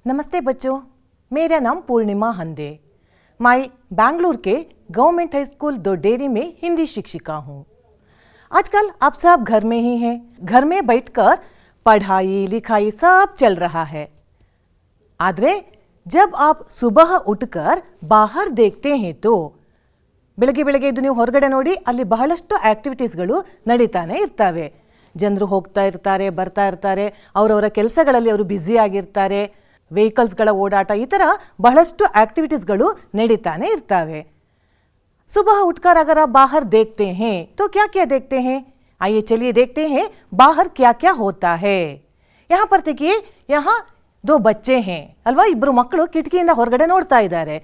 नमस्ते बच्चों, मेरा नाम पूर्णिमा हंदे। मैं बैंगलोर के गवर्नमेंट हाई स्कूल दोडेरी में हिंदी शिक्षिका हूँ। आजकल आप सब घर में ही हैं। घर में बैठकर पढ़ाई लिखाई सब चल रहा है। आदरे जब आप सुबह उठकर बाहर देखते हैं तो ಬೆಳಗ್ಗೆ ಬೆಳಗ್ಗೆ ಇದು ನೀವು ಹೊರಗಡೆ ನೋಡಿ ಅಲ್ಲಿ ಬಹಳಷ್ಟು ಆಕ್ಟಿವಿಟೀಸ್ಗಳು ನಡೀತಾನೆ ಇರ್ತವೆ. ಜನರು ಹೋಗ್ತಾ ಇರ್ತಾರೆ, ಬರ್ತಾ ಇರ್ತಾರೆ, ಅವರವರ ಕೆಲಸಗಳಲ್ಲಿ ಅವರು ಬ್ಯುಸಿ ಆಗಿರ್ತಾರೆ. ವೆಹಿಕಲ್ಸ್ಗಳ ಓಡಾಟ ಈ ಥರ ಬಹಳಷ್ಟು ಆಕ್ಟಿವಿಟೀಸ್ಗಳು ನಡೀತಾನೆ ಇರ್ತವೆ. सुबह उठकर अगर आप बाहर देखते हैं तो क्या क्या देखते हैं? आइए चलिए देखते हैं बाहर क्या क्या होता है। यहाँ पर देखिए, यहाँ दो बच्चे हैं अल्वा, इब्बರು ಮಕ್ಕಳು ಕಿಟಕಿಯಿಂದ ಹೊರಗಡೆ ನೋಡ್ತಾ ಇದ್ದಾರೆ.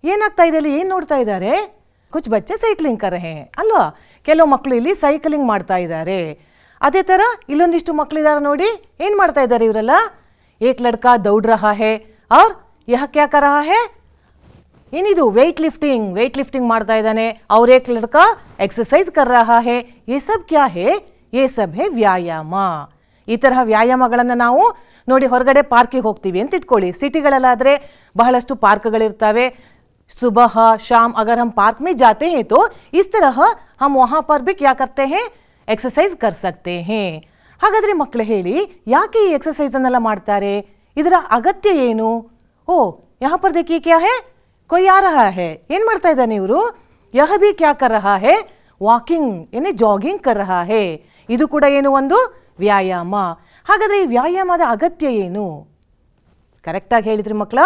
ಏನಾಗ್ತಾ ಇದೆ ಅಲ್ಲಿ, ಏನು ನೋಡ್ತಾ ಇದ್ದಾರೆ? कुछ बच्चे साइकिलिंग कर रहे हैं अल्वा. ಕೆಲವು ಮಕ್ಕಳು ಇಲ್ಲಿ ಸೈಕ್ಲಿಂಗ್ ಮಾಡ್ತಾ ಇದ್ದಾರೆ. ಅದೇ ಥರ ಇಲ್ಲೊಂದಿಷ್ಟು ಮಕ್ಕಳಿದ್ದಾರೆ ನೋಡಿ, ಏನು ಮಾಡ್ತಾ ಇದ್ದಾರೆ ಇವರೆಲ್ಲ? एक लड़का दौड़ रहा है और यह क्या कर रहा है? ಏನಿದು ವೇಟ್ ಲಿಫ್ಟಿಂಗ್ ಮಾಡ್ತಾ ಇದ್ದಾನೆ. और एक लड़का एक्सरसाइज कर रहा है. ये सब क्या है? ये सब है ವ್ಯಾಯಾಮ. ಈ ತರಹ ವ್ಯಾಯಾಮಗಳನ್ನು ನಾವು ನೋಡಿ ಹೊರಗಡೆ ಪಾರ್ಕಿಗೆ ಹೋಗ್ತೀವಿ ಅಂತ ಇಟ್ಕೊಳ್ಳಿ. ಸಿಟಿಗಳಲ್ಲಾದರೆ ಬಹಳಷ್ಟು ಪಾರ್ಕ್ಗಳಿರ್ತವೆ. सुबह शाम अगर हम पार्क में जाते हैं तो इस तरह हम वहाँ पर भी क्या करते हैं? एक्सरसाइज कर सकते हैं. ಹಾಗಾದರೆ ಮಕ್ಕಳು ಹೇಳಿ, ಯಾಕೆ ಈ ಎಕ್ಸರ್ಸೈಸ್ ಅನ್ನೆಲ್ಲ ಮಾಡ್ತಾರೆ? ಇದರ ಅಗತ್ಯ ಏನು? ಓ, यहाँ पर देखिए क्या है? कोई आ रहा है. ಏನು ಮಾಡ್ತಾ ಇದ್ದಾನೆ ಇವರು? यह भी क्या कर रहा है? ವಾಕಿಂಗ್ यानी ಜಾಗಿಂಗ್ कर रहा है. ಇದು ಕೂಡ ಏನು? ಒಂದು ವ್ಯಾಯಾಮ. ಹಾಗಾದರೆ ಈ ವ್ಯಾಯಾಮದ ಅಗತ್ಯ ಏನು? ಕರೆಕ್ಟಾಗಿ ಹೇಳಿದ್ರಿ ಮಕ್ಕಳ.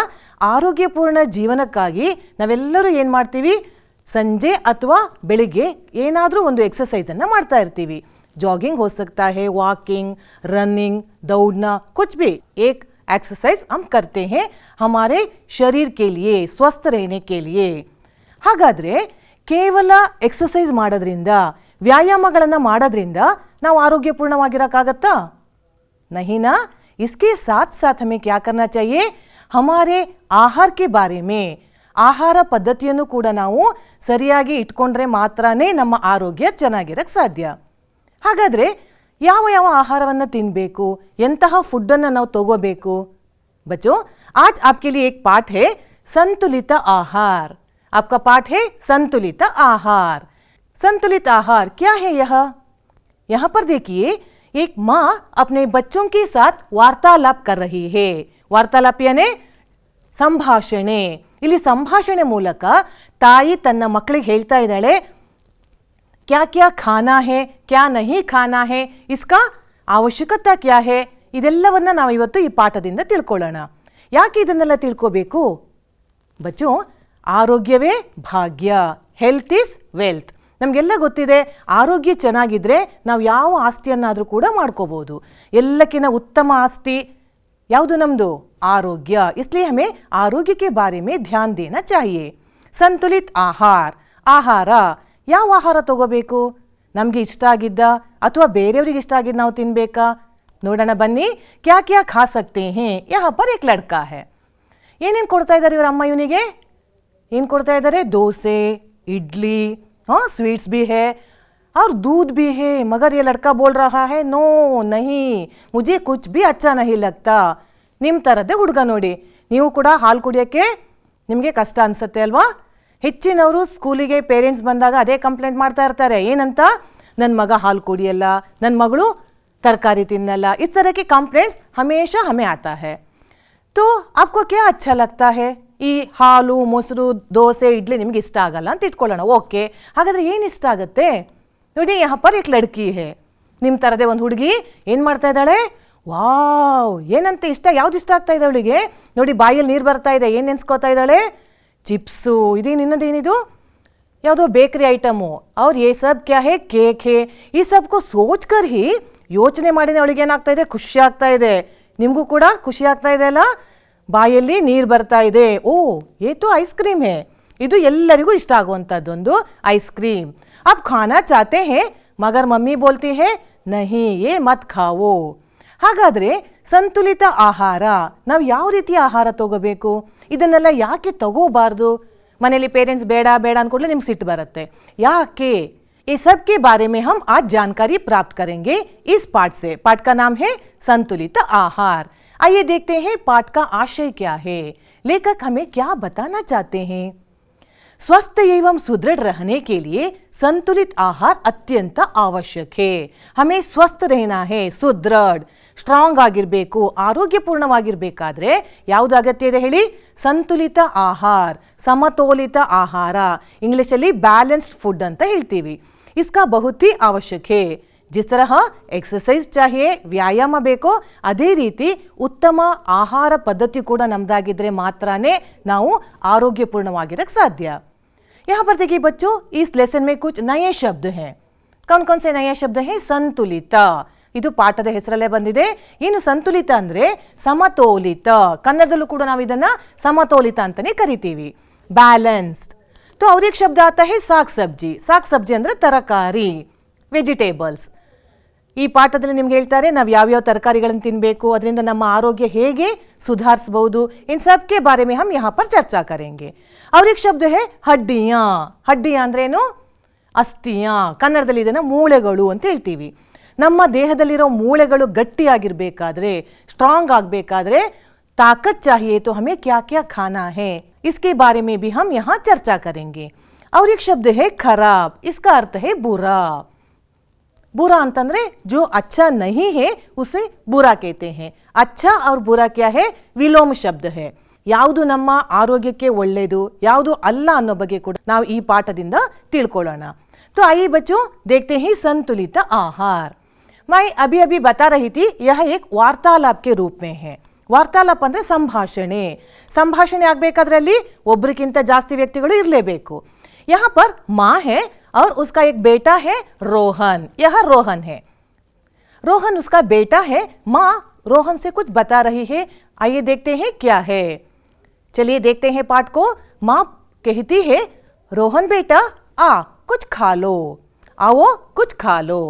ಆರೋಗ್ಯಪೂರ್ಣ ಜೀವನಕ್ಕಾಗಿ ನಾವೆಲ್ಲರೂ ಏನು ಮಾಡ್ತೀವಿ? ಸಂಜೆ ಅಥವಾ ಬೆಳಿಗ್ಗೆ ಏನಾದರೂ ಒಂದು ಎಕ್ಸರ್ಸೈಸನ್ನು ಮಾಡ್ತಾ ಇರ್ತೀವಿ. जॉगिंग हो सकता है, वॉकिंग, रनिंग, दौड़ना, कुछ भी एक एक्सरसाइज हम करते हैं हमारे शरीर के लिए, स्वस्थ रहने के लिए. ಹಾಗಾದರೆ ಕೇವಲ ಎಕ್ಸರ್ಸೈಸ್ ಮಾಡೋದ್ರಿಂದ, ವ್ಯಾಯಾಮಗಳನ್ನು ಮಾಡೋದ್ರಿಂದ ನಾವು ಆರೋಗ್ಯಪೂರ್ಣವಾಗಿರೋಕ್ಕಾಗತ್ತಾ? नहीं ना. इसके साथ साथ हमें क्या करना चाहिए? हमारे आहार के बारे में, ಆಹಾರ ಪದ್ಧತಿಯನ್ನು ಕೂಡ ನಾವು ಸರಿಯಾಗಿ ಇಟ್ಕೊಂಡ್ರೆ ಮಾತ್ರನೇ ನಮ್ಮ ಆರೋಗ್ಯ ಚೆನ್ನಾಗಿರಕ್ಕೆ ಸಾಧ್ಯ. ಹಾಗಾದರೆ ಯಾವ ಯಾವ ಆಹಾರವನ್ನು ತಿನ್ನಬೇಕು, ಎಂತಹ ಫುಡ್ಡನ್ನು ನಾವು ತಗೋಬೇಕು? बच्चों, आज आपके लिए एक पाठ है संतुलित आहार. आपका पाठ है संतुलित आहार. संतुलित आहार क्या है यह? यहाँ पर देखिए, एक माँ अपने बच्चों के साथ वार्तालाप कर रही है. वार्तालाप यानी ಸಂಭಾಷಣೆ. ಇಲ್ಲಿ ಸಂಭಾಷಣೆ ಮೂಲಕ ತಾಯಿ ತನ್ನ ಮಕ್ಕಳಿಗೆ ಹೇಳ್ತಾ ಇದ್ದಾಳೆ, क्या क्या खाना है, क्या नहीं खाना है, इसका ಅವಶ್ಯಕತೆ क्या है, ಇದೆಲ್ಲವನ್ನ ನಾವು ಇವತ್ತು ಈ ಪಾಠದಿಂದ ತಿಳ್ಕೊಳ್ಳೋಣ. ಯಾಕೆ ಇದನ್ನೆಲ್ಲ ತಿಳ್ಕೋಬೇಕು? ಬಚ್ಚು, ಆರೋಗ್ಯವೇ ಭಾಗ್ಯ, ಹೆಲ್ತ್ ಈಸ್ ವೆಲ್ತ್. ನಮಗೆಲ್ಲ ಗೊತ್ತಿದೆ, ಆರೋಗ್ಯ ಚೆನ್ನಾಗಿದ್ದರೆ ನಾವು ಯಾವ ಆಸ್ತಿಯನ್ನಾದರೂ ಕೂಡ ಮಾಡ್ಕೋಬೋದು. ಎಲ್ಲಕ್ಕಿಂತ ಉತ್ತಮ ಆಸ್ತಿ ಯಾವುದು? ನಮ್ಮದು ಆರೋಗ್ಯ. इसलिए हमें आरोग्य के बारे में ध्यान देना चाहिए. संतुलित आहार. ಆಹಾರ ಯಾವ ಆಹಾರ ತಗೋಬೇಕು? ನಮಗೆ ಇಷ್ಟ ಆಗಿದ್ದ ಅಥವಾ ಬೇರೆಯವರಿಗೆ ಇಷ್ಟ ಆಗಿದ್ದು ನಾವು ತಿನ್ನಬೇಕಾ? ನೋಡೋಣ ಬನ್ನಿ. ಕ್ಯಾ ಕ್ಯಾ ಖಾ ಸಕ್ತೆ ಹೇ? यहाँ पर एक लड़का है. ಏನೇನು ಕೊಡ್ತಾ ಇದ್ದಾರೆ ಇವರ ಅಮ್ಮ ಇವನಿಗೆ? ಏನು ಕೊಡ್ತಾ ಇದ್ದಾರೆ? ದೋಸೆ, ಇಡ್ಲಿ, हाँ स्वीट्स भी है और दूध भी है. मगर ये लड़का बोल रहा है, नो नहीं, मुझे कुछ भी अच्छा नहीं लगता. ನಿಮ್ಮ ಥರದ್ದೇ ಹುಡುಗ ನೋಡಿ. ನೀವು ಕೂಡ ಹಾಲು ಕುಡಿಯೋಕ್ಕೆ ನಿಮಗೆ ಕಷ್ಟ ಅನಿಸುತ್ತೆ ಅಲ್ವಾ? ಹೆಚ್ಚಿನವರು ಸ್ಕೂಲಿಗೆ ಪೇರೆಂಟ್ಸ್ ಬಂದಾಗ ಅದೇ ಕಂಪ್ಲೇಂಟ್ ಮಾಡ್ತಾ ಇರ್ತಾರೆ. ಏನಂತ? ನನ್ನ ಮಗ ಹಾಲು ಕುಡಿಯಲ್ಲ, ನನ್ನ ಮಗಳು ತರಕಾರಿ ತಿನ್ನಲ್ಲ. इस तरह के कंप्लेंट्स हमेशा हमें आता है. तो आपको क्या अच्छा लगता है? ಈ ಹಾಲು, ಮೊಸರು, ದೋಸೆ, ಇಡ್ಲಿ ನಿಮ್ಗೆ ಇಷ್ಟ ಆಗಲ್ಲ ಅಂತ ಇಟ್ಕೊಳ್ಳೋಣ. ಓಕೆ, ಹಾಗಾದರೆ ಏನು ಇಷ್ಟ ಆಗುತ್ತೆ? ನೋಡಿ, यहाँ पर एक लड़की है. ನಿಮ್ಮ ಥರದೇ ಒಂದು ಹುಡುಗಿ ಏನು ಮಾಡ್ತಾ ಇದ್ದಾಳೆ? ವಾವ್, ಏನಂತ ಇಷ್ಟ, ಯಾವ್ದು ಇಷ್ಟ ಆಗ್ತಾ ಇದೆ ಅವಳಿಗೆ? ನೋಡಿ, ಬಾಯಲ್ಲಿ ನೀರು ಬರ್ತಾ ಇದೆ. ಏನು ನೆನೆಸ್ಕೋತಾ ಇದ್ದಾಳೆ? ಚಿಪ್ಸು, ಇದೇನು ಇನ್ನೊಂದೇನಿದು? ಯಾವುದೋ ಬೇಕರಿ ಐಟಮು. और ये सब क्या है? केक है. ಈ सबको सोचकर ही ಯೋಚನೆ ಮಾಡಿದ ಅವಳಿಗೆ ಏನಾಗ್ತಾ ಇದೆ? ಖುಷಿ ಆಗ್ತಾ ಇದೆ. ನಿಮಗೂ ಕೂಡ ಖುಷಿ ಆಗ್ತಾ ಇದೆ ಅಲ್ಲ? ಬಾಯಲ್ಲಿ ನೀರು ಬರ್ತಾ ಇದೆ. ಓ, ये तो आइसक्रीम है. ಇದು ಎಲ್ಲರಿಗೂ ಇಷ್ಟ ಆಗುವಂಥದ್ದೊಂದು ಐಸ್ ಕ್ರೀಮ್. अब खाना चाहते हैं मगर मम्मी बोलती है नहीं ये मत खाओ. ಹಾಗಾದರೆ ಸಂತುಲಿತ ಆಹಾರ, ನಾವು ಯಾವ ರೀತಿಯ ಆಹಾರ ತಗೋಬೇಕು? ಇದನ್ನೆಲ್ಲ ಯಾಕೆ ತಗೋಬಾರ್ದು? ಮನೇಲಿ ಪೇರೆಂಟ್ಸ್ ಬೇಡ ಬೇಡ ಅಂದ್ಕೊಳ್ಳಿ ನಿಮ್ಗೆ ಸಿಟ್ಟು ಬರುತ್ತೆ. ಯಾಕೆ? इस सब के बारे में हम आज जानकारी प्राप्त करेंगे इस पाठ से. पाठ का नाम है संतुलित आहार. आइए देखते हैं पाठ का आशय क्या है, लेखक हमें क्या बताना चाहते हैं। स्वस्थ एवं सुदृढ़ रहने के लिए संतुलित आहार अत्यंत आवश्यक है। हमें स्वस्थ रहना है, सुदृढ़ ಸ್ಟ್ರಾಂಗ್ ಆಗಿರಬೇಕು, ಆರೋಗ್ಯಪೂರ್ಣವಾಗಿರಬೇಕಾದ್ರೆ ಯಾವುದು ಅಗತ್ಯ ಇದೆ ಹೇಳಿ? ಸಂತುಲಿತ ಆಹಾರ, ಸಮತೋಲಿತ ಆಹಾರ, ಇಂಗ್ಲಿಷಲ್ಲಿ ಬ್ಯಾಲೆನ್ಸ್ಡ್ ಫುಡ್ ಅಂತ ಹೇಳ್ತೀವಿ. इसका बहुत ही आवश्यक है. जिस तरह एक्सरसाइज चाहिए, ವ್ಯಾಯಾಮ ಬೇಕೋ, ಅದೇ ರೀತಿ ಉತ್ತಮ ಆಹಾರ ಪದ್ಧತಿ ಕೂಡ ನಮ್ದಾಗಿದ್ರೆ ಮಾತ್ರನೇ ನಾವು ಆರೋಗ್ಯಪೂರ್ಣವಾಗಿರಕ್ಕೆ ಸಾಧ್ಯ. यहाँ पर देखिए बच्चों, इस लेसन में कुछ नए शब्द हैं. कौन कौन से नए शब्द हैं? संतुलित, ಇದು ಪಾಠದ ಹೆಸರಲ್ಲೇ ಬಂದಿದೆ. ಏನು ಸಂತುಲಿತ ಅಂದರೆ ಸಮತೋಲಿತ, ಕನ್ನಡದಲ್ಲೂ ಕೂಡ ನಾವು ಇದನ್ನು ಸಮತೋಲಿತ ಅಂತಲೇ ಕರಿತೀವಿ. ಬ್ಯಾಲೆನ್ಸ್ಡ್. तो और एक शब्द आता है साग सब्जी. साग सब्जी ಅಂದರೆ ತರಕಾರಿ, ವೆಜಿಟೇಬಲ್ಸ್. ಈ ಪಾಠದಲ್ಲಿ ನಿಮ್ಗೆ ಹೇಳ್ತಾರೆ ನಾವು ಯಾವ್ಯಾವ ತರಕಾರಿಗಳನ್ನು ತಿನ್ನಬೇಕು, ಅದರಿಂದ ನಮ್ಮ ಆರೋಗ್ಯ ಹೇಗೆ ಸುಧಾರಿಸಬಹುದು, इन सब के बारे में हम यहाँ पर चर्चा करेंगे. और एक शब्द है हड्डियाँ. हड्डियाँ ಅಂದ್ರೇನು? ಅಸ್ಥಿಯಾँ. ಕನ್ನಡದಲ್ಲಿ ಇದನ್ನು ಮೂಳೆಗಳು ಅಂತ ಹೇಳ್ತೀವಿ. ನಮ್ಮ ದೇಹದಲ್ಲಿರೋ ಮೂಳೆಗಳು ಗಟ್ಟಿಯಾಗಿರಬೇಕಾದ್ರೆ, ಸ್ಟ್ರಾಂಗ್ ಆಗಬೇಕಾದ್ರೆ ताकत चाहिए तो हमें क्या क्या खाना है, इसके बारे में भी हम यहाँ चर्चा करेंगे. और एक शब्द है खराब. इसका अर्थ है बुरा. बुरा ಅಂತಂದ್ರೆ जो अच्छा नहीं है उसे बुरा कहते हैं. अच्छा और बुरा क्या है? ವಿಲೋಮ ಶಬ್ದ है. ಯಾವುದು ನಮ್ಮ ಆರೋಗ್ಯಕ್ಕೆ ಒಳ್ಳೆಯದು, ಯಾವುದು ಅಲ್ಲ ಅನ್ನೋ ಬಗ್ಗೆ ಕೂಡ ನಾವು ಈ ಪಾಠದಿಂದ ತಿಳ್ಕೊಳ್ಳೋಣ. तो आइए बच्चों देखते हैं संतुलित आहार. मैं अभी अभी बता रही थी यह एक वार्तालाप के रूप में है. ವಾರ್ತಾಲಾಪ ಅಂದರೆ ಸಂಭಾಷಣೆ. ಸಂಭಾಷಣೆ ಆಗಬೇಕಾದ್ರೆ ಅಲ್ಲಿ ಒಬ್ಬರಿಗಿಂತ ಜಾಸ್ತಿ ವ್ಯಕ್ತಿಗಳು ಇರಲೇಬೇಕು. यहाँ पर माँ है और उसका एक बेटा है रोहन. यह रोहन है. रोहन उसका बेटा है. माँ रोहन से कुछ बता रही है. आइए देखते हैं क्या है. चलिए देखते हैं पाठ को. माँ कहती है रोहन बेटा आ कुछ खा लो, आओ कुछ खा लो.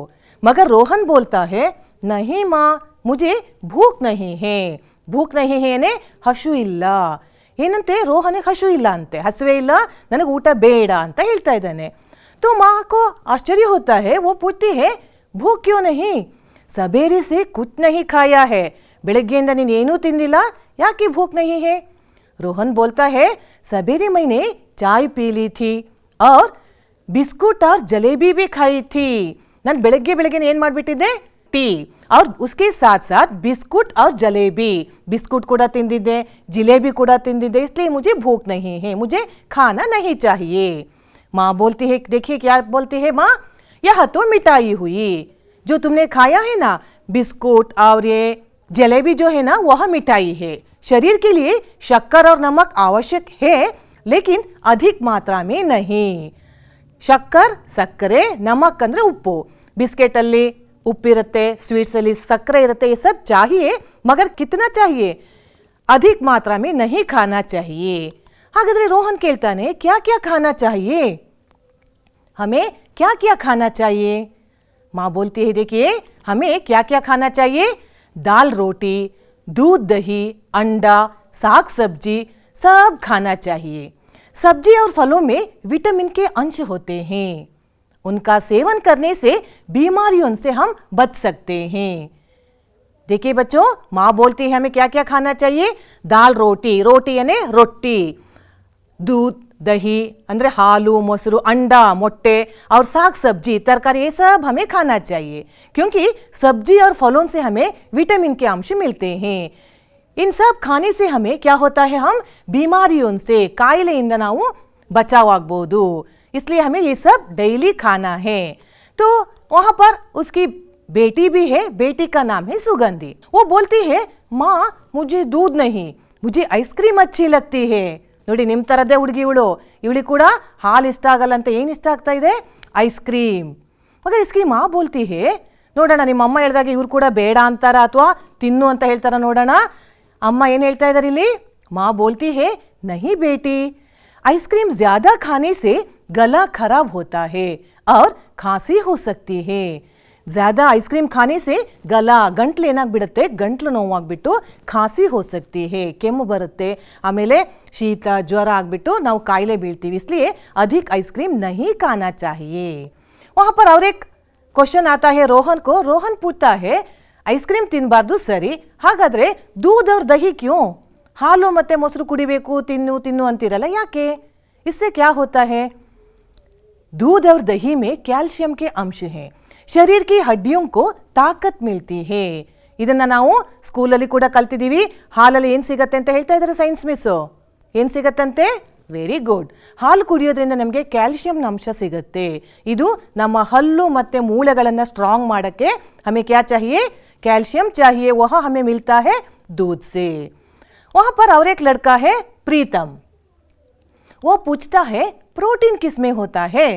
मगर रोहन बोलता है नहीं माँ मुझे भूख नहीं है. ಭೂಕ್ ನಹಿ ಹೇನೆ ಹಶು ಇಲ್ಲ. ಏನಂತೆ? ರೋಹನಿಗೆ ಹಶು ಇಲ್ಲ ಅಂತೆ, ಹಸುವೆ ಇಲ್ಲ, ನನಗೆ ಊಟ ಬೇಡ ಅಂತ ಹೇಳ್ತಾ ಇದ್ದಾನೆ. तो माँ को आश्चर्य होता है. वो पूछती है भूख क्यों नहीं? सवेरे से कुछ नहीं खाया है. ಬೆಳಗ್ಗೆಯಿಂದ ನೀನು ಏನೂ ತಿಂದಿಲ್ಲ, ಯಾಕೆ भूख नहीं है? रोहन बोलता है सवेरे मैंने चाय पी ली थी और बिस्कुट और जलेबी भी खाई थी. ನಾನು ಬೆಳಗ್ಗೆ ಏನು ಮಾಡಿಬಿಟ್ಟಿದ್ದೆ? ಟೀ और उसके साथ साथ बिस्कुट और जलेबी. बिस्कुट ಕೂಡ ತಿಂದಿದ್ದೆ, जिलेबी ಕೂಡ ತಿಂದಿದ್ದೆ, इसलिए मुझे भूख नहीं है, मुझे खाना नहीं चाहिए. माँ बोलती है, देखिए क्या बोलती है माँ, यह तो मिठाई हुई. जो तुमने खाया है ना बिस्कुट और ये जलेबी जो है ना वह मिठाई है. शरीर के लिए शक्कर और नमक आवश्यक है लेकिन अधिक मात्रा में नहीं. शक्कर ಸಕ್ಕರೆ, नमक ಅಂದರೆ ಉಪ್ಪು. ಬಿಸ್ಕೆಟ್ ಅಲ್ಲಿ ಉಪ್ಪಿರುತ್ತೆ, ಸ್ವೀಟ್ಸ್ ಅಲ್ಲಿ ಸಕ್ಕರೆ ಇರುತ್ತೆ, ये सब चाहिए मगर कितना चाहिए? अधिक मात्रा में नहीं खाना चाहिए. ಹಾಗಾದ್ರೆ ರೋಹನ್ ಕೇಳ್ತಾನೆ क्या क्या खाना चाहिए? हमें क्या क्या खाना चाहिए? माँ बोलती है देखिए हमें क्या क्या खाना चाहिए? दाल रोटी, दूध दही, अंडा, साग सब्जी सब खाना चाहिए. सब्जी और फलों में विटामिन के अंश होते हैं. उनका सेवन करने से बीमारियों से हम बच सकते हैं. देखिए बच्चों, माँ बोलती है हमें क्या क्या खाना चाहिए? दाल रोटी, रोटी यानी रोटी, दूध दही अंदर हालू मोसरू, अंडा मोट्टे और साग सब्जी तरकारी, ये सब हमें खाना चाहिए क्योंकि सब्जी और फलों से हमें विटामिन के अंश मिलते हैं. इन सब खाने से हमें क्या होता है? हम बीमारियों से, ಕಾಯಿಲೆಯಿಂದ ನಾವು बचाव ಆಗಬಹುದು. इसलिए हमें ये सब डेली खाना है. तो वहाँ पर उसकी बेटी भी है. बेटी का नाम है सुगंधी. वो बोलती है माँ मुझे दूध नहीं, मुझे आइसक्रीम अच्छी लगती है. ನೋಡಿ ನಿಮ್ಮ ಥರದ್ದೇ ಹುಡುಗಿ ಇವಳಿಗೆ ಕೂಡ ಹಾಲು ಇಷ್ಟ ಆಗಲ್ಲ ಅಂತ. ಏನು ಇಷ್ಟ ಆಗ್ತಾ ಇದೆ? ಐಸ್ಕ್ರೀಮ್. ಮगर इसकी माँ बोलती है, ನೋಡೋಣ ನಿಮ್ಮ ಅಮ್ಮ ಹೇಳಿದಾಗ ಇವ್ರು ಕೂಡ ಬೇಡ ಅಂತಾರ ಅಥವಾ ತಿನ್ನು ಅಂತ ಹೇಳ್ತಾರ ನೋಡೋಣ. ಅಮ್ಮ ಏನು ಹೇಳ್ತಾ ಇದ್ದಾರೆ ಇಲ್ಲಿ? माँ बोलती है नहीं बेटी, आइसक्रीम ज़्यादा खाने से गला खराब होता है और खांसी हो सकती है. ज़्यादा आइसक्रीम खाने से गला ಗಂಟ್ಲು ಏನಾಗ್ಬಿಡುತ್ತೆ? ಗಂಟ್ಲು ನೋವಾಗ್ಬಿಟ್ಟು ಖಾಸಿ हो सकती है, ಕೆಮ್ಮು ಬರುತ್ತೆ, ಆಮೇಲೆ ಶೀತ ಜ್ವರ ಆಗ್ಬಿಟ್ಟು ನಾವು ಕಾಯಿಲೆ ಬೀಳ್ತೀವಿ. इसलिए अधिक आइसक्रीम नहीं खाना चाहिए. वहाँ पर और एक क्वेश्चन आता है रोहन को. रोहन पूछता है ಐಸ್ ಕ್ರೀಮ್ ತಿನ್ನಬಾರ್ದು ಸರಿ, ಹಾಗಾದ್ರೆ दूध और दही क्यों? ಹಾಲು ಮತ್ತೆ ಮೊಸರು ಕುಡಿಬೇಕು, ತಿನ್ನು ತಿನ್ನು ಅಂತಿರಲ್ಲ, ಯಾಕೆ? इससे क्या होता है? दूध और दही में कैल्शियम के अंश हैं, शरीर की हड्डियों को ताकत मिलती है. ಇದನ್ನ ನಾವು ಸ್ಕೂಲಲ್ಲಿ ಕೂಡ ಕಲ್ತಿದ್ದೀವಿ. ಹಾಲಲ್ಲಿ ಏನು ಸಿಗತ್ತೆ ಅಂತ ಹೇಳ್ತಾ ಇದ್ದಾರೆ ಸೈನ್ಸ್ ಮಿಸ್. ಏನು ಸಿಗತ್ತಂತೆ? Very good. ಹಾಲು ಕುಡಿಯೋದ್ರಿಂದ ನಮಗೆ ಕ್ಯಾಲ್ಶಿಯಂನ ಅಂಶ ಸಿಗುತ್ತೆ. ಇದು ನಮ್ಮ ಹಲ್ಲು ಮತ್ತು ಮೂಳೆಗಳನ್ನು ಸ್ಟ್ರಾಂಗ್ ಮಾಡೋಕ್ಕೆ हमें क्या चाहिए? कैल्शियम चाहिए. वह हमें मिलता है दूध से. वहाँ पर और एक लड़का है प्रीतम. वो पूछता है प्रोटीन किस में होता है?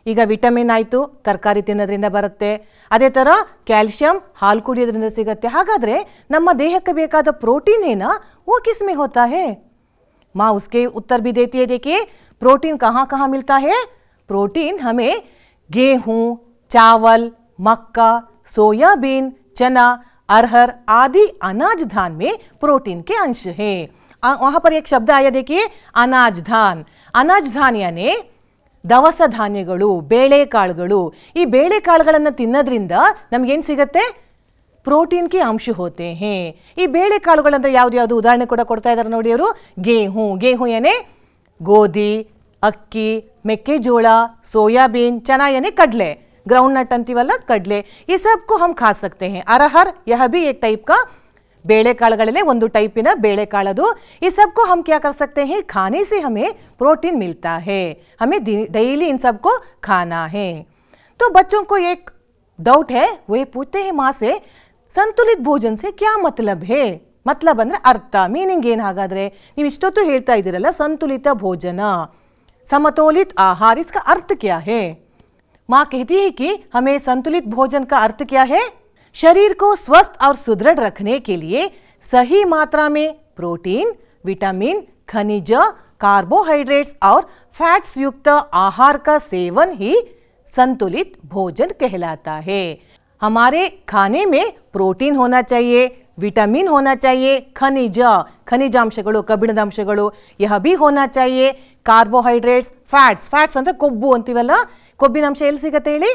ಈಗ ವಿಟಮಿನ್ ಆಯಿತು, ತರಕಾರಿ ತಿನ್ನೋದ್ರಿಂದ ಬರುತ್ತೆ. ಅದೇ ಥರ ಕ್ಯಾಲ್ಶಿಯಂ ಹಾಲು ಕುಡಿಯೋದ್ರಿಂದ ಸಿಗುತ್ತೆ. ಹಾಗಾದರೆ ನಮ್ಮ ದೇಹಕ್ಕೆ ಬೇಕಾದ ಪ್ರೋಟೀನ್ ಏನ? वो किस में होता है? माँ उसके उत्तर भी देती है. देखिए प्रोटीन कहाँ कहाँ मिलता है. प्रोटीन हमें गेहूँ, चावल, मक्का, सोयाबीन, चना, अरहर आदि अनाज धान में प्रोटीन के अंश है. वहाँ पर एक शब्द आया, देखिए अनाज धान. अनाज धान यानी ದವಸ ಧಾನ್ಯಗಳು, ಬೇಳೆಕಾಳುಗಳು. ಈ ಬೇಳೆಕಾಳುಗಳನ್ನು ತಿನ್ನೋದ್ರಿಂದ ನಮಗೇನು ಸಿಗುತ್ತೆ? ಪ್ರೋಟೀನ್ ಕೆ ಅಂಶ ಹೋತೆ ಹೇ. ಈ ಬೇಳೆಕಾಳುಗಳಂದ್ರೆ ಯಾವ್ದು ಉದಾಹರಣೆ ಕೂಡ ಕೊಡ್ತಾ ಇದ್ದಾರೆ ನೋಡಿ ಅವರು. गेहूँ यानी ಗೋಧಿ, ಅಕ್ಕಿ, ಮೆಕ್ಕೆಜೋಳ, सोयाबीन, चना यानी कड़ले, ग्राउंड नट अंतीवಲ್ಲ कड़ले. ये सब को हम खा सकते हैं. अरहर यह भी एक टाइप का ಬೇಳೆಕಾಳುಗಳಲ್ಲೇ ಒಂದು ಟೈಪಿನ ಬೇಳೆಕಾಳದು. ಈ सबको हम क्या कर सकते हैं? खाने से हमें प्रोटीन मिलता है. हमें डेली इन सबको खाना है. तो बच्चों को एक डाउट है, वो ये पूछते हैं माँ से संतुलित भोजन से क्या मतलब है? मतलब ಅಂದ್ರೆ ಅರ್ಥ, ಮೀನಿಂಗ್ ಏನು? ಹಾಗಾದ್ರೆ ನೀವು ಇಷ್ಟೊತ್ತು ಹೇಳ್ತಾ ಇದ್ದೀರಲ್ಲ ಸಂತುಲಿತ ಭೋಜನ, समतोलित आहार, इसका अर्थ क्या है? माँ कहती है कि हमें संतुलित भोजन का अर्थ क्या है? शरीर को स्वस्थ और सुदृढ़ रखने के लिए सही मात्रा में प्रोटीन, विटामिन, खनिज, कार्बोहाइड्रेट्स और फैट्स युक्त आहार का सेवन ही संतुलित भोजन कहलाता है. हमारे खाने में प्रोटीन होना चाहिए, विटामिन होना चाहिए, ಖನಿಜಾಂಶಗಳು, ಕಬ್ಬಿಣದ ಅಂಶಗಳು यह भी होना चाहिए. ಕಾರ್ಬೋಹೈಡ್ರೇಟ್ಸ್, ಫ್ಯಾಟ್ಸ್ ಅಂದರೆ ಕೊಬ್ಬು ಅಂತೀವಲ್ಲ, ಕೊಬ್ಬಿನ ಅಂಶ ಎಲ್ಲಿ ಸಿಗುತ್ತೆ ಹೇಳಿ?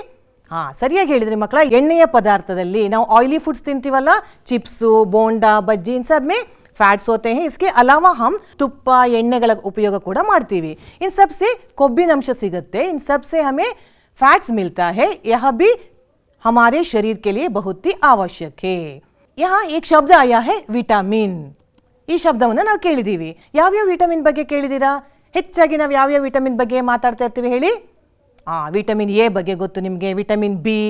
ಹಾಂ, ಸರಿಯಾಗಿ ಹೇಳಿದ್ರಿ ಮಕ್ಕಳ. ಎಣ್ಣೆಯ ಪದಾರ್ಥದಲ್ಲಿ ನಾವು ಆಯಿಲಿ ಫುಡ್ಸ್ ತಿಂತೀವಲ್ಲ, ಚಿಪ್ಸು, ಬೋಂಡಾ, ಬಜ್ಜಿ, इन सब में फैट्स होते हैं. इसके अलावा हम ತುಪ್ಪ, ಎಣ್ಣೆಗಳ ಉಪಯೋಗ ಕೂಡ ಮಾಡ್ತೀವಿ. इन सब से ಕೊಬ್ಬಿನ ಅಂಶ ಸಿಗುತ್ತೆ. इन सब से हमें फैट्स मिलता है. यह भी हमारे शरीर के लिए बहुत ही आवश्यक है. यहाँ एक शब्द आया है ವಿಟಮಿನ್. ಈ ಶಬ್ದವನ್ನು ನಾವು ಕೇಳಿದ್ದೀವಿ. ಯಾವ್ಯಾವ ವಿಟಮಿನ್ ಬಗ್ಗೆ ಕೇಳಿದ್ದೀರಾ? ಹೆಚ್ಚಾಗಿ ನಾವು ಯಾವ್ಯಾವ ವಿಟಮಿನ್ ಬಗ್ಗೆ ಮಾತಾಡ್ತಾ ಇರ್ತೀವಿ ಹೇಳಿ? ವಿಟಮಿನ್ ಎ ಬಗ್ಗೆ ಗೊತ್ತು ನಿಮಗೆ, ವಿಟಮಿನ್ ಬಿ,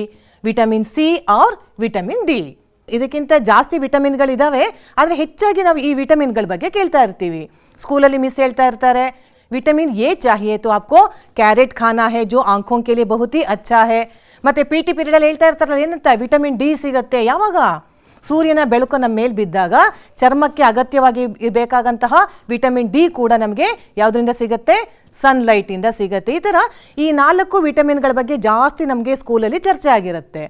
ವಿಟಮಿನ್ ಸಿ और ವಿಟಮಿನ್ ಡಿ. ಇದಕ್ಕಿಂತ ಜಾಸ್ತಿ ವಿಟಮಿನ್ಗಳಿದ್ದಾವೆ, ಆದರೆ ಹೆಚ್ಚಾಗಿ ನಾವು ಈ ವಿಟಮಿನ್ಗಳ ಬಗ್ಗೆ ಕೇಳ್ತಾ ಇರ್ತೀವಿ. ಸ್ಕೂಲಲ್ಲಿ ಮಿಸ್ ಹೇಳ್ತಾ ಇರ್ತಾರೆ, ವಿಟಮಿನ್ ಎ चाहिए तो आपको कैरेट खाना है जो आंखों के लिए बहुत ही अच्छा है. ಮತ್ತೆ PT ಪೀರಿಯಡಲ್ಲಿ ಹೇಳ್ತಾ ಇರ್ತಾರಲ್ಲ, ಏನಂತ ವಿಟಮಿನ್ ಡಿ ಸಿಗುತ್ತೆ ಯಾವಾಗ? ಸೂರ್ಯನ ಬೆಳಕು ನಮ್ಮ ಮೇಲೆ ಬಿದ್ದಾಗ ಚರ್ಮಕ್ಕೆ ಅಗತ್ಯವಾಗಿ ಬೇಕಾದಂತಹ ವಿಟಮಿನ್ ಡಿ ಕೂಡ ನಮಗೆ ಯಾವುದರಿಂದ ಸಿಗುತ್ತೆ? ಸನ್ಲೈಟಿಂದ ಸಿಗುತ್ತೆ. ಈ ಥರ ಈ 4 ವಿಟಮಿನ್ಗಳ ಬಗ್ಗೆ ಜಾಸ್ತಿ ನಮಗೆ ಸ್ಕೂಲಲ್ಲಿ ಚರ್ಚೆ ಆಗಿರುತ್ತೆ.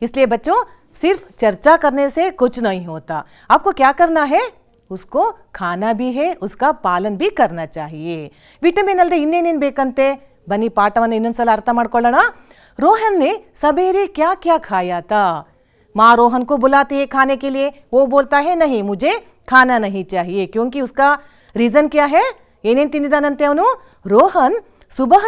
इसलिए बच्चों सिर्फ चर्चा करने से कुछ नहीं होता. आपको क्या करना है? उसको खाना भी है, उसका पालन भी करना चाहिए. ವಿಟಮಿನ್ ಅಲ್ಲದೆ ಇನ್ನೇನೇನು ಬೇಕಂತೆ? ಬನ್ನಿ ಪಾಠವನ್ನು ಇನ್ನೊಂದ್ಸಲ ಅರ್ಥ ಮಾಡ್ಕೊಳ್ಳೋಣ. रोहन ने सवेरे क्या क्या खाया था? माँ रोहन को बुलाती है खाने के लिए. वो बोलता है नहीं, मुझे खाना नहीं चाहिए. क्योंकि उसका रीज़न क्या है? ಏನೇನು ತಿಂದಿದ್ದಾನಂತೆ ಅವನು? ರೋಹನ್ ಸುಬಹ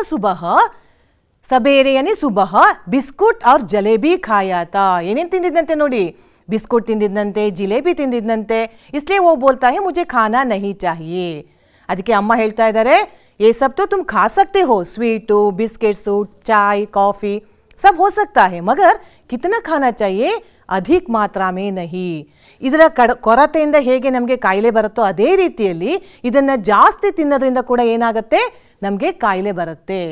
ಸಬೇರೆ ಯಾನಿ ಸುಬಹ ಬಿಸ್ಕುಟ್ और जलेबी खाया था. ಏನೇನು ತಿಂದಿದ್ದಂತೆ ನೋಡಿ? बिस्कुट ತಿಂದಿದ್ದಂತೆ, ಜಿಲೇಬಿ ತಿಂದಿದ್ದಂತೆ. इसलिए वो बोलता है मुझे खाना नहीं चाहिए. ಅದಕ್ಕೆ ಅಮ್ಮ ಹೇಳ್ತಾ ಇದ್ದಾರೆ, ये सब तो तुम खा सकते हो, स्वीटू, बिस्किट्सू, चाय, कॉफ़ी सब हो सकता है, मगर कितना खाना चाहिए? अधिक मात्रा में नहीं. ಇದರ ಕೊರತೆಯಿಂದ ಹೇಗೆ ನಮಗೆ ಕಾಯಿಲೆ ಬರುತ್ತೋ ಅದೇ ರೀತಿಯಲ್ಲಿ ಇದನ್ನು ಜಾಸ್ತಿ ತಿನ್ನೋದ್ರಿಂದ ಕೂಡ ಏನಾಗುತ್ತೆ? ನಮಗೆ ಕಾಯಿಲೆ ಬರುತ್ತೆ.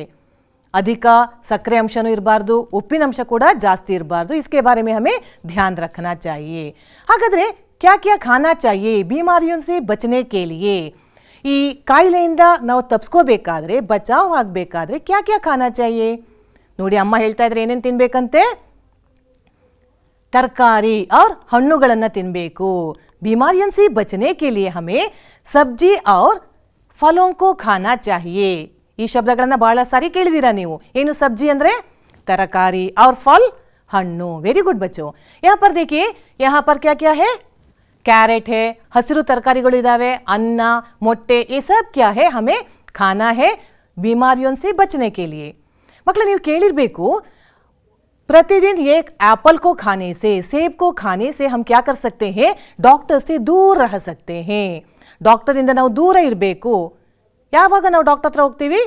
ಅಧಿಕ ಸಕ್ಕರೆ ಅಂಶನೂ ಇರಬಾರ್ದು, ಉಪ್ಪಿನ ಅಂಶ ಕೂಡ ಜಾಸ್ತಿ ಇರಬಾರ್ದು. इसके बारे में हमें ध्यान रखना चाहिए. ಹಾಗಾದರೆ क्या क्या खाना चाहिए बीमारियों से बचने के लिए? ಈ ಕಾಯಿಲೆಯಿಂದ ನಾವು ತಪ್ಪಿಸ್ಕೋಬೇಕಾದ್ರೆ, ಬಚಾವ್ ಆಗಬೇಕಾದ್ರೆ क्या क्या खाना चाहिए? ನೋಡಿ, ಅಮ್ಮ ಹೇಳ್ತಾ ಇದ್ರೆ ಏನೇನು ತಿನ್ನಬೇಕಂತೆ? तरकारी और ಹಣ್ಣುಗಳನ್ನು ತಿನ್ನಬೇಕು. बीमारियों से बचने के लिए हमें सब्जी और फलों को खाना चाहिए. ಈ ಶಬ್ದಗಳನ್ನು ಬಹಳ ಸಾರಿ ಕೇಳಿದ್ದೀರಾ ನೀವು. ಏನು ಸಬ್ಜಿ ಅಂದರೆ? ತರಕಾರಿ, और फल हन्नू। वेरी गुड बच्चों। यहाँ पर देखिए, यहाँ पर क्या क्या है, कैरेट है, हसिरू तरकारीಗಳು इदावे, अन्ना, मोट्टे, ये सब क्या है, हमें खाना है बीमारियों से बचने के लिए। मಕ್ಕಳು ನೀವು ಕೇಳಿರಬೇಕು, प्रतिदिन एक एप्पल को खाने से, सेब को खाने से हम क्या कर सकते हैं, डॉक्टर से दूर रह सकते हैं। डॉक्टर इंದ ನಾವು ದೂರ ಇರಬೇಕು। ಯಾವಾಗ ನಾವು ಡಾಕ್ಟರ್ ಹತ್ರ ಹೋಗ್ತೀವಿ,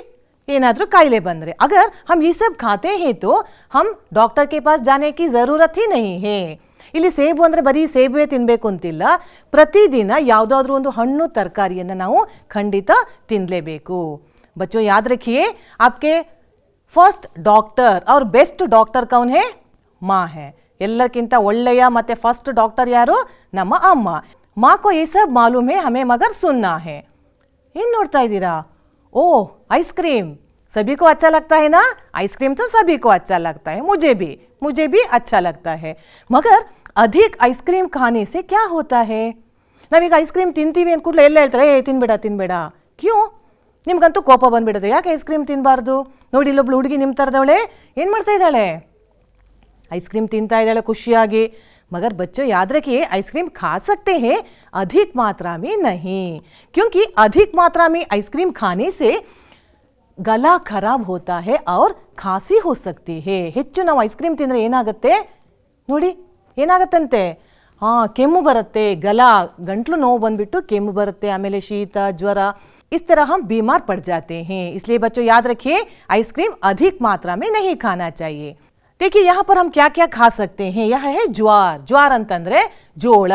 ಏನಾದರೂ ಕಾಯಿಲೆ ಬಂದರೆ। अगर हम ये सब खाते हैं तो हम डॉक्टर के पास जाने की ज़रूरत ही नहीं है। ಇಲ್ಲಿ ಸೇಬು ಅಂದರೆ ಬರೀ ಸೇಬುವೇ ತಿನ್ನಬೇಕು ಅಂತಿಲ್ಲ, ಪ್ರತಿದಿನ ಯಾವುದಾದ್ರೂ ಒಂದು ಹಣ್ಣು ತರಕಾರಿಯನ್ನು ನಾವು ಖಂಡಿತ ತಿನ್ನಲೇಬೇಕು। बच्चों याद रखिए, आपके फर्स्ट डॉक्टर और बेस्ट डॉक्टर कौन है, माँ है। ಎಲ್ಲರಿಗಿಂತ ಒಳ್ಳೆಯ ಮತ್ತೆ ಫಸ್ಟ್ ಡಾಕ್ಟರ್ ಯಾರು, ನಮ್ಮ ಅಮ್ಮ। माँ को ये सब मालूम है, हमें मगर सुनना है। ಏನು ನೋಡ್ತಾ ಇದ್ದೀರಾ, ओ आइसक्रीम सभी को अच्छा लगता है ना, आइसक्रीम तो सभी को अच्छा लगता है, मुझे भी अच्छा लगता है। मगर अधिक आइसक्रीम खाने से क्या होता है, ನಾವೀಗ ಐಸ್ಕ್ರೀಮ್ ತಿಂತೀವಿ ಅಂದ್ಕೂಡಲೇ ಎಲ್ಲ ಹೇಳ್ತಾರೆ, ತಿನ್ಬೇಡ, ಕ್ಯೂ, ನಿಮ್ಗಂತೂ ಕೋಪ ಬಂದ್ಬಿಡುತ್ತೆ, ಯಾಕೆ ಐಸ್ಕ್ರೀಮ್ ತಿನ್ನಬಾರ್ದು। ನೋಡಿ ಇಲ್ಲೊಬ್ಳು ಹುಡುಗಿ ನಿಮ್ಮ ಥರದವಳೆ ಏನು ಮಾಡ್ತಾ ಇದ್ದಾಳೆ, आइसक्रीम ತಿಂತಾ ಇದ್ದಾಳೆ ಖುಷಿಯಾಗಿ। मगर बच्चों याद रखिए, आइसक्रीम खा सकते हैं, अधिक मात्रा में नहीं, क्योंकि अधिक मात्रा में आइसक्रीम खाने से गला खराब होता है और खांसी हो सकती है। ಹೆಚ್ಚು ನಾವು ಐಸ್ಕ್ರೀಮ್ ತಿಂದರೆ ಏನಾಗುತ್ತೆ ನೋಡಿ, ಏನಾಗುತ್ತಂತೆ, ಕೆಮ್ಮು ಬರುತ್ತೆ, ಗಂಟ್ಲು ನೋವು ಬಂದ್ಬಿಟ್ಟು ಕೆಮ್ಮು ಬರುತ್ತೆ, ಆಮೇಲೆ ಶೀತ ಜ್ವರ, इस तरह हम बीमार पड़ जाते हैं। इसलिए बच्चों याद रखिए, आइसक्रीम अधिक मात्रा में नहीं खाना चाहिए। देखिए यहाँ पर हम क्या क्या खा सकते हैं, यह है ज्वार ಅಂತಂದ್ರೆ ಜೋಳ,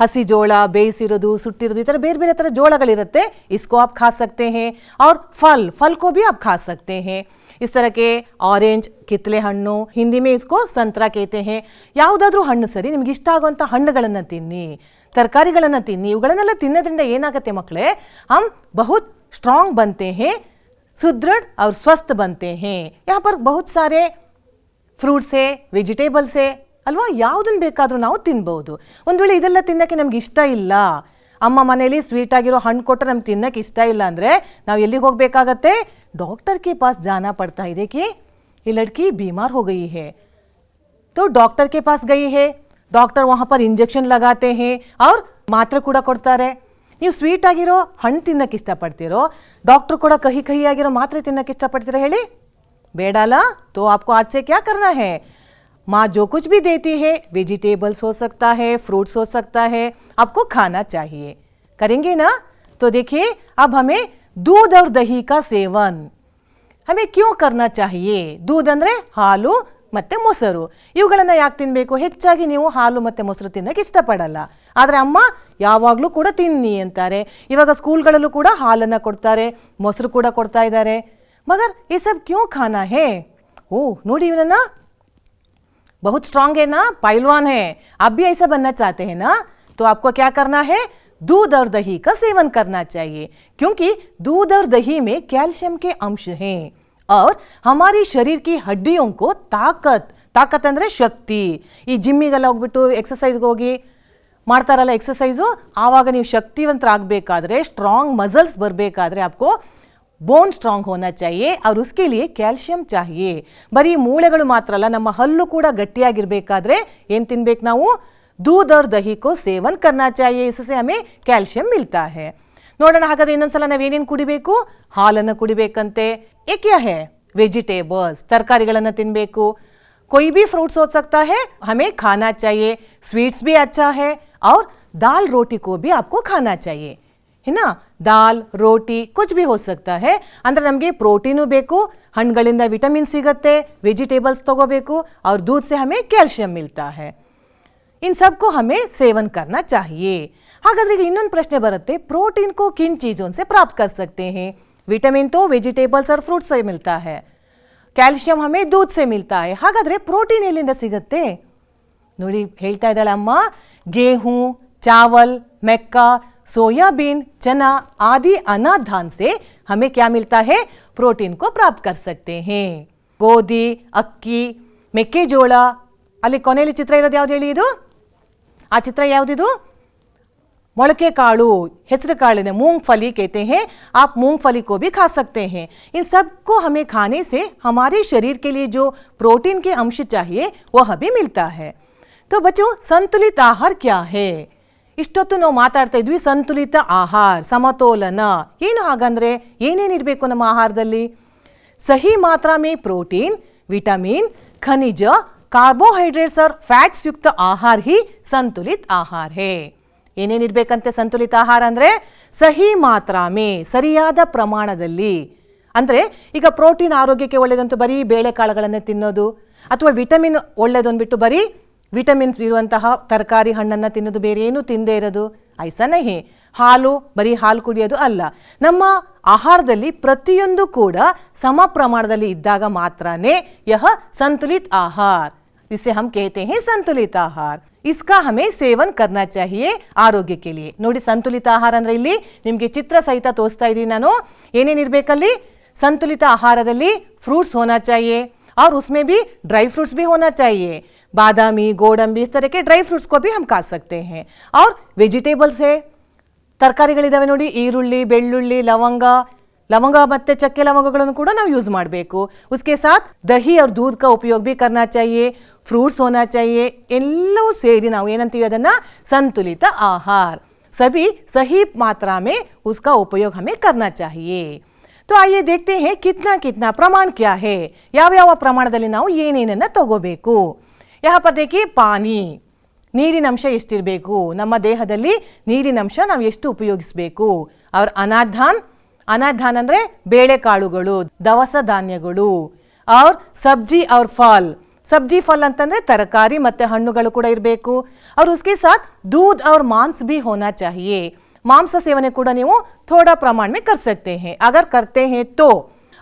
ಹಸಿ ಜೋಳ, ಬೇಯಿಸಿರೋದು, ಸುಟ್ಟಿರೋದು, ಈ ಥರ ಬೇರೆ ಬೇರೆ ಥರ ಜೋಳಗಳಿರುತ್ತೆ, इसको आप खा सकते हैं। और फल को भी आप खा सकते हैं, इस तरह के ऑरेंज, ಕಿತ್ತಳೆ ಹಣ್ಣು, हिंदी में इसको संतरा कहते हैं। ಯಾವುದಾದ್ರೂ ಹಣ್ಣು ಸರಿ, ನಿಮಗೆ ಇಷ್ಟ ಆಗುವಂಥ ಹಣ್ಣುಗಳನ್ನು ತಿನ್ನಿ, ತರಕಾರಿಗಳನ್ನು ತಿನ್ನಿ। ಇವುಗಳನ್ನೆಲ್ಲ ತಿನ್ನೋದ್ರಿಂದ ಏನಾಗುತ್ತೆ ಮಕ್ಕಳೇ, हम बहुत स्ट्रांग बनते हैं, सुदृढ़ और स्वस्थ बनते हैं। यहाँ पर बहुत सारे ಫ್ರೂಟ್ಸ್ है, ವೆಜಿಟೇಬಲ್ಸ್ है ಅಲ್ವಾ, ಯಾವುದನ್ನು ಬೇಕಾದರೂ ನಾವು ತಿನ್ಬೋದು। ಒಂದು ವೇಳೆ ಇದೆಲ್ಲ ತಿನ್ನೋಕ್ಕೆ ನಮ್ಗೆ ಇಷ್ಟ ಇಲ್ಲ, ಅಮ್ಮ ಮನೇಲಿ ಸ್ವೀಟ್ ಆಗಿರೋ ಹಣ್ಣು ಕೊಟ್ಟರೆ ನಮ್ಗೆ ತಿನ್ನೋಕ್ಕೆ ಇಷ್ಟ ಇಲ್ಲ ಅಂದರೆ ನಾವು ಎಲ್ಲಿಗೆ ಹೋಗಬೇಕಾಗತ್ತೆ, डॉक्टर के पास जाना पड़ता है। देखिए ये लड़की बीमार हो गई है तो डॉक्टर के पास गई है, डॉक्टर वहाँ पर इंजेक्शन लगाते हैं और ಮಾತ್ರೆ ಕೂಡ ಕೊಡ್ತಾರೆ। ನೀವು ಸ್ವೀಟ್ ಆಗಿರೋ ಹಣ್ಣು ತಿನ್ನೋಕ್ಕೆ ಇಷ್ಟಪಡ್ತೀರೋ, ಡಾಕ್ಟರ್ ಕೂಡ ಕಹಿ ಕಹಿ ಆಗಿರೋ ಮಾತ್ರೆ ತಿನ್ನೋಕ್ಕೆ ಇಷ್ಟಪಡ್ತೀರಾ ಹೇಳಿ, बेडाला। तो आपको आज से क्या करना है, माँ जो कुछ भी देती है, वेजिटेबल्स हो सकता है, फ्रूट्स हो सकता है, आपको खाना चाहिए। करेंगे ना। तो देखिए अब हमें दूध और दही का सेवन हमें क्यों करना चाहिए। दूध ಅಂದರೆ ಹಾಲು ಮತ್ತು ಮೊಸರು, ಇವುಗಳನ್ನು ಯಾಕೆ ತಿನ್ನಬೇಕು, ಹೆಚ್ಚಾಗಿ ನೀವು ಹಾಲು ಮತ್ತು ಮೊಸರು ತಿನ್ನೋಕ್ಕೆ ಇಷ್ಟಪಡಲ್ಲ, ಆದರೆ ಅಮ್ಮ ಯಾವಾಗಲೂ ಕೂಡ ತಿನ್ನಿ ಅಂತಾರೆ। ಇವಾಗ ಸ್ಕೂಲ್ಗಳಲ್ಲೂ ಕೂಡ ಹಾಲನ್ನು ಕೊಡ್ತಾರೆ, ಮೊಸರು ಕೂಡ ಕೊಡ್ತಾ ಇದ್ದಾರೆ। मगर ये सब क्यों खाना है, नोडी ना बहुत स्ट्रांग है ना, पहलवान है, आप भी ऐसा बनना चाहते हैं ना, तो आपको क्या करना है, दूध और दही का सेवन करना चाहिए, क्योंकि दूध और दही में कैल्शियम के अंश हैं और हमारी शरीर की हड्डियों को ताकत ಅಂದ್ರೆ ಶಕ್ತಿ। ಈ ಜಿಮ್ಮಿಗೆಲ್ಲ ಹೋಗ್ಬಿಟ್ಟು ಎಕ್ಸರ್ಸೈಸ್ಗೆ ಹೋಗಿ ಮಾಡ್ತಾರಲ್ಲ ಎಕ್ಸರ್ಸೈಸು, ಆವಾಗ ನೀವು ಶಕ್ತಿವಂತರಾಗಬೇಕಾದ್ರೆ, ಸ್ಟ್ರಾಂಗ್ ಮಸಲ್ಸ್ ಬರಬೇಕಾದ್ರೆ आपको बोन स्ट्रांग होना चाहिए और उसके लिए कैल्शियम चाहिए। बरी ಮೂಳೆಗಳು ಮಾತ್ರ ಅಲ್ಲ, ನಮ್ಮ ಹಲ್ಲು ಕೂಡ ಗಟ್ಟಿಯಾಗಿರಬೇಕಾದ್ರೆ ಏನು ತಿನ್ನಬೇಕು ನಾವು, दूध और दही को सेवन करना चाहिए, इससे हमें कैल्शियम मिलता है। ನೋಡೋಣ ಹಾಗಾದ್ರೆ ಇನ್ನೊಂದ್ಸಲ ನಾವೇನೇನು ಕುಡಿಬೇಕು, ಹಾಲನ್ನು ಕುಡಿಬೇಕಂತೆ। ये क्या है, वेजिटेबल्स, तरकारीಗಳನ್ನು ತಿನ್ನಬೇಕು। कोई भी फ्रूट्स हो सकता है, हमें खाना चाहिए। स्वीट्स भी अच्छा है और दाल रोटी को भी आपको खाना चाहिए, है ना। दाल रोटी कुछ भी हो सकता है, ಅಂದರೆ ನಮಗೆ ಪ್ರೋಟೀನು ಬೇಕು, ಹಣ್ಣುಗಳಿಂದ ವಿಟಮಿನ್ ಸಿಗುತ್ತೆ, ವೆಜಿಟೇಬಲ್ಸ್ ತಗೋಬೇಕು और दूध से हमें कैल्शियम मिलता है। इन सब को हमें सेवन करना चाहिए। ಹಾಗಾದ್ರೆ ಈಗ ಇನ್ನೊಂದು ಪ್ರಶ್ನೆ ಬರುತ್ತೆ, प्रोटीन को किन चीज़ों से प्राप्त कर सकते हैं। विटामिन तो वेजिटेबल्स और फ्रूट्स से मिलता है, कैल्शियम हमें दूध से मिलता है, ಹಾಗಾದ್ರೆ ಪ್ರೋಟೀನ್ ಎಲ್ಲಿಂದ ಸಿಗುತ್ತೆ ನೋಡಿ, ಹೇಳ್ತಾ ಇದ್ದಾಳೆ ಅಮ್ಮ, गेहूं, चावल, मक्का, सोयाबीन, चना आदि अनाज धान से हमें क्या मिलता है, प्रोटीन को प्राप्त कर सकते हैं। ಗೋಧಿ, ಅಕ್ಕಿ, ಮೆಕ್ಕೆಜೋಳ, ಅಲ್ಲಿ ಕೊನೆಯಲ್ಲಿ ಚಿತ್ರ ಇರೋದು ಯಾವ್ದು ಹೇಳಿ, ಇದು ಆ ಚಿತ್ರ ಯಾವುದಿದು, मोलके कालू, हेसर कालिने मूंगफली कहते हैं, आप मूंगफली को भी खा सकते हैं। इन सबको हमें खाने से हमारे शरीर के लिए जो प्रोटीन के अंश चाहिए वह भी मिलता है। तो बच्चों, संतुलित आहार क्या है? ಇಷ್ಟೊತ್ತು ನಾವು ಮಾತಾಡ್ತಾ ಇದ್ವಿ ಸಂತುಲಿತ ಆಹಾರ, ಸಮತೋಲನ. ಏನು ಹಾಗಂದ್ರೆ ಏನೇನಿರಬೇಕು ನಮ್ಮ ಆಹಾರದಲ್ಲಿ? सही मात्रा में प्रोटीन, विटामिन, खनिज, कार्बोहाइड्रेट्स और फैट्स युक्त आहार ही संतुलित आहार है. ಏನೇನಿರಬೇಕಂತೆ ಸಂತುಲಿತ ಆಹಾರ ಅಂದ್ರೆ ಸಹಿ ಮಾತ್ರಾ ಮೇ, ಸರಿಯಾದ ಪ್ರಮಾಣದಲ್ಲಿ. ಅಂದ್ರೆ ಈಗ ಪ್ರೋಟೀನ್ ಆರೋಗ್ಯಕ್ಕೆ ಒಳ್ಳೆಯದಂತೂ ಬರೀ ಬೇಳೆಕಾಳುಗಳನ್ನೇ ತಿನ್ನೋದು, ಅಥವಾ ವಿಟಮಿನ್ ಒಳ್ಳೆಯದೊಂದ್ಬಿಟ್ಟು ಬರೀ ವಿಟಮಿನ್ ಇರುವಂತಹ ತರಕಾರಿ ಹಣ್ಣನ್ನು ತಿನ್ನೋದು, ಬೇರೆ ಏನು ತಿಂದೇ ಇರೋದು ಐಸಾ ನಹಿ. ಹಾಲು ಬರೀ ಹಾಲು ಕುಡಿಯೋದು ಅಲ್ಲ. ನಮ್ಮ ಆಹಾರದಲ್ಲಿ ಪ್ರತಿಯೊಂದು ಕೂಡ ಸಮ ಪ್ರಮಾಣದಲ್ಲಿ ಇದ್ದಾಗ ಮಾತ್ರನೇ ಯಹ ಸಂತುಲಿತ ಆಹಾರ, इसे हम कहते हैं संतुलित आहार. इसका हमें सेवन करना चाहिए आरोग्य के लिए. ನೋಡಿ ಸಂತುಲಿತ ಆಹಾರ ಅಂದ್ರೆ ಇಲ್ಲಿ ನಿಮಗೆ ಚಿತ್ರ ಸಹಿತ ತೋರಿಸ್ತಾ ಇದ್ದೀನಿ ನಾನು. ಏನೇನಿರಬೇಕಲ್ಲಿ? संतुलित ಆಹಾರದಲ್ಲಿ फ्रूट्स होना चाहिए और उसमें भी ड्राई फ्रूट्स भी होना चाहिए. बादामी, गोडंबी, इस तरह के ड्राई फ्रूट्स को भी हम खा सकते हैं. और वेजिटेबल्स है, ತರಕಾರಿಗಳಿದಾವೆ ನೋಡಿ, ಈರುಳ್ಳಿ, ಬೆಳ್ಳುಳ್ಳಿ, लवंग ಮತ್ತೆ ಚಕ್ಕೆ ಲವಂಗಗಳನ್ನು ಕೂಡ ನಾವು ಯೂಸ್ ಮಾಡಬೇಕು. उसके साथ दही और दूध का उपयोग भी करना चाहिए. फ्रूट्स होना चाहिए. ಎಲ್ಲವೂ ಸೇರಿ ನಾವು ಏನಂತೀವಿ ಅದನ್ನ संतुलित आहार. सभी सही मात्रा में उसका उपयोग हमें करना चाहिए. तो आइए देखते हैं कितना कितना प्रमाण क्या है, ಯಾವ ಪ್ರಮಾಣದಲ್ಲಿ ನಾವು ಏನೇನನ್ನ ತಗೋಬೇಕು. यहाँ पर देखिए पानी, ನೀರಿನಂಶ ಎಷ್ಟಿರಬೇಕು, ನಮ್ಮ ದೇಹದಲ್ಲಿ ನೀರಿನಂಶ ನಾವು ಎಷ್ಟು ಉಪಯೋಗಿಸಬೇಕು. ಅವ್ರ ಅನಾಧಾನ್ ಅಂದರೆ ಬೇಳೆಕಾಳುಗಳು, ದವಸ ಧಾನ್ಯಗಳು. और सब्जी और फल, सब्जी फल ಅಂತಂದ್ರೆ ತರಕಾರಿ ಮತ್ತೆ ಹಣ್ಣುಗಳು ಕೂಡ ಇರಬೇಕು. और उसके साथ दूध और मांस भी होना चाहिए. मांस सेवने ಕೂಡ ನೀವು थोड़ा प्रमाण में कर सकते हैं अगर करते हैं तो.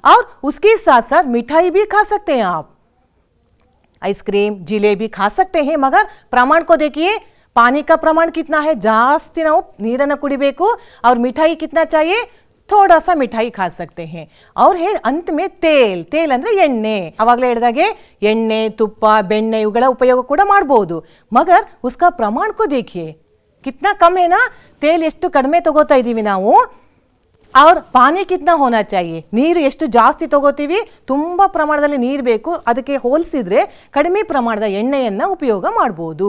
और उसके साथ साथ मिठाई भी खा सकते हैं आप, आइसक्रीम, जिलेबी खा सकते हैं, मगर प्रमाण को देखिए. पानी का प्रमाण कितना है, ಜಾಸ್ತಿ ನಾವು ನೀರನ್ನು ಕುಡಿಬೇಕು. और मिठाई कितना चाहिए, थोड़ा सा मिठाई खा सकते हैं. और है अंत में तेल ಅಂದ್ರೆ ಎಣ್ಣೆ. ಅವಾಗಲೇ ಹೇಳಿದಾಗೆ ಎಣ್ಣೆ, ತುಪ್ಪ, ಬೆಣ್ಣೆ ಇವುಗಳ ಉಪಯೋಗ ಕೂಡ ಮಾಡಬಹುದು. मगर उसका प्रमाण को देखिए कितना कम है ना. तेल ಎಷ್ಟು ಕಡಿಮೆ ತಗೋತಾ ಇದೀವಿ ನಾವು. और पानी कितना होना चाहिए, ನೀರು ಎಷ್ಟು ಜಾಸ್ತಿ ತಗೋತೀವಿ, ತುಂಬ ಪ್ರಮಾಣದಲ್ಲಿ ನೀರು ಬೇಕು. ಅದಕ್ಕೆ ಹೋಲಿಸಿದ್ರೆ ಕಡಿಮೆ ಪ್ರಮಾಣದ ಎಣ್ಣೆಯನ್ನು ಉಪಯೋಗ ಮಾಡಬಹುದು.